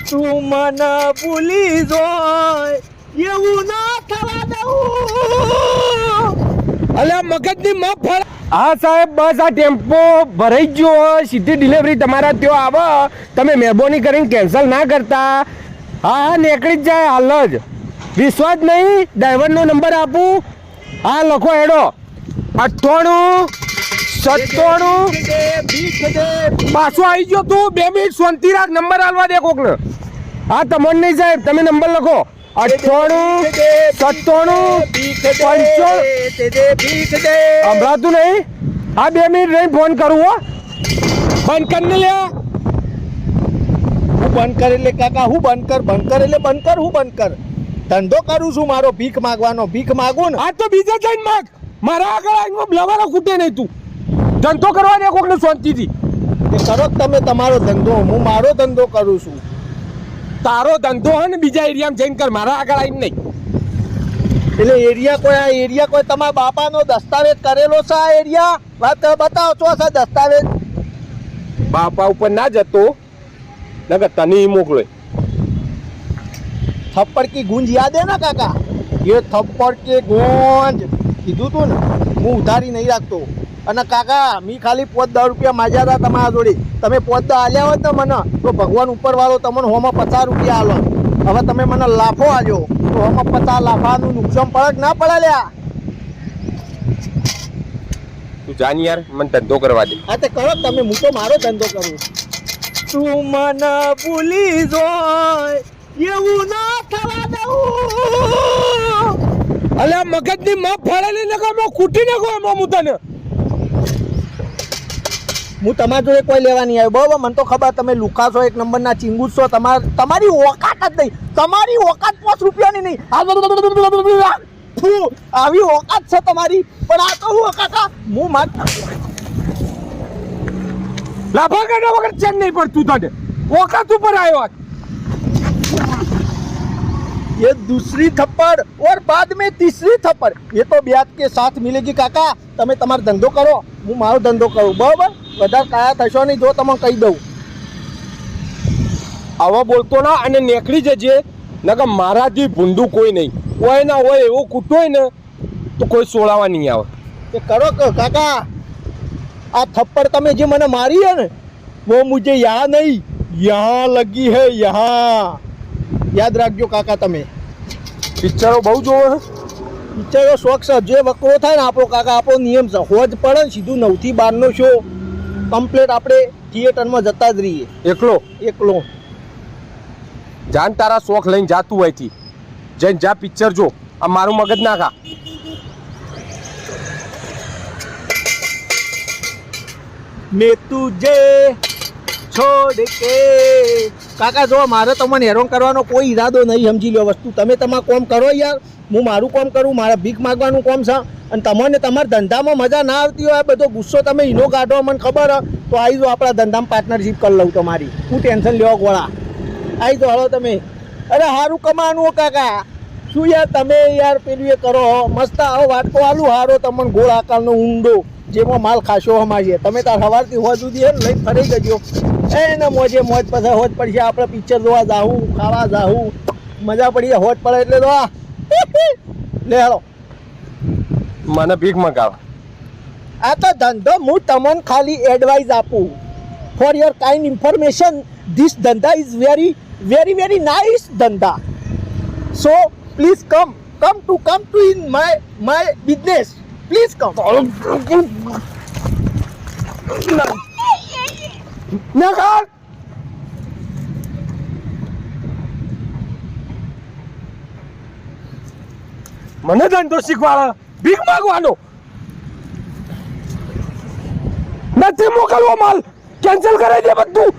તું મને ભૂલી જોય એવું ના થવા દઉં. અલ્યા મગજની મફળ. હા સાહેબ, બસ આ ટેમ્પો ભરાઈ ગયો હોય, સીધી ડિલિવરી તમારા ત્યાં આવે. તમે મહેરબાની કરીને કેન્સલ ના કરતા. હા નીકળી જ જાય હાલ જ. વિશ્વાસ નહીં? ડ્રાઈવરનો નંબર આપું. હા લખો હેડો 98 પાછો આવી ગયો તું. 2 મિનિટ શાંતિ રાખ, નંબર આલવા દે કોકને. હા તમને નહીં સાહેબ, તમે નંબર લખો 98 સંભળાતું નહીં? હા 2 મિનિટ રહીને ફોન કરું હો. બંધ કરીને લે. હું બંધ કર એટલે કાકા, હું બંધ કર એટલે બંધ કર. હું બંધ કર? ધંધો કરું છું મારો, ભીખ માગવાનો. ભીખ માગું ને આ તો બીજા જઈને માગ. મારા આગળ આવીને બ્લવારો ખૂટે નહીં તું. ધંધો કરવા દે કોકને શાંતિથી. એ કરો તમે તમારો ધંધો, હું મારો ધંધો કરું છું. તારો ધંધો હોય ને બીજા એરિયામાં જઈને કર, મારા આગળ આવીને નહીં. એટલે એરિયા કોઈ તમારા બાપાનો દસ્તાવેજ કરેલો છે? આ એરિયા વાત બતાવો છો છે દસ્તાવેજ? બાપા ઉપર ના જતો નકર તને મોકલે. થપ્પડ કી ગુંજ યાદ હે ના કાકા? ये थप्पड़ के गोंज કીધું તું ને, હું ઉધારી નહીં રાખતો. અને કાકા મી ખાલી 5-10 રૂપિયા માજ્યા હતા તમારા જોડે. તમે 5-10 આલ્યા હોત ને મને તો ભગવાન ઉપરવાળો તમને હોમાં 50 રૂપિયા આલો. હવે તમે મને લાફો આલ્યો તો હોમાં 50 લાફાનું નુકસાન પડે કે ના પડે લ્યા? તું જાન યાર, મને ધંધો કરવા દે. હા તે કરો તમે, હું તો મારો ધંધો કરું. તું મને ભૂલી જોય એવું ના થવા દઉં. અલ્યા મગજની માપ ફાળેલી નકર મો ખૂટી નાખો એમાં હું તને. હું તમારા જોડે કોઈ લેવા નહીં આવ્યો બરાબર? મને તો ખબર તમે લુખા છો, 1 નંબરના ચીંગુસ છો. તમારી ઓકાત જ નહીં. તમારી ઓકાત 5 રૂપિયાની નહીં. આવી ઓકાત છે તમારી. પણ આ તો હું કાકા હું માર લાફા કાઢા વગર ચેન નહીં પડતું તને. ઓકાત ઉપર આવ્યો. ये दूसरी थप्पड़ और बाद में तीसरी थप्पड़, ये तो ब्याज के साथ मिलेगी काका. તમે તમારો ધંધો કરો, હું મારો ધંધો કરું બરાબર? વધારે કાયા થશો નહીં જો તમને કહી દઉં. આવા બોલતો ના અને નીકળી જજે, નકર મારાથી ભૂંડું કોઈ નહીં હોય. ના હોય એવો કૂટો હોય ને તો કોઈ સોળાવા નહીં આવે. એ કરો કાકા. આ થપ્પડ તમે જે મને મારી है ને वो मुझे यहाँ नहीं, यहाँ लगी है, यहाँ. યાદ રાખજો કાકા તમે. પિક્ચરો બહુ જોવે છે. પિક્ચરો શોખ છે. જે વકરો થાય ને આપણો કાકા, આપણો નિયમ છે. હોજ પડે ને સીધું 9 થી 12 નો શો કમ્પ્લીટ આપણે થિયેટરમાં જતા જ રહીએ. એકલો જાન તારા શોખ લઈને જાતું હોયથી જઈને જા પિક્ચર જો. આ મારું મગજ ના ખા. મેં તુજે છોડ કે કાકા જો મારે તમને હેરાન કરવાનો કોઈ ઈરાદો નહીં. સમજી લો વસ્તુ. તમે તમારું કામ કરો યાર, હું મારું કામ કરું. મારે ભીખ માગવાનું કામ છે. અને તમને તમારા ધંધામાં મજા ના આવતી હોય, બધો ગુસ્સો તમે ઈનો કાઢો, મને ખબર હોય તો આવી જાઓ આપણા ધંધામાં પાર્ટનરશીપ કરી લઉં તમારી. હું ટેન્શન લેવા ગોળા. આવી જાઓ હલો તમે. અરે સારું કમાવાનું કાકા. શું યાર તમે યાર પેલું એ કરો મસ્ત. આવો વાટકો આલું હારો તમને ગોળ આકારનો ઊંડો, જેમાં માલ ખાશો હમાશે. તમે તાર સવારથી હોજ સુધી લઈને ફરી ગયો એને મોજે મોજ. પછી હોજ પડશે આપણે પિક્ચર જોવા જાવું, ખાવા જાવું, મજા પડી જાય. હોજ પડે એટલે તો લે હાલો મને ભીખ મગાવ. આ તો ધંધો હું તમને ખાલી એડવાઇસ આપું. For your kind information, this ધંધા is very very very nice ધંધા. So please come to in my business. Please come. નગર મને ધંધો શીખવાડે, ભીખ માંગવાનો નથી. મોકલવો માલ કેન્સલ કરાવી દે બધું.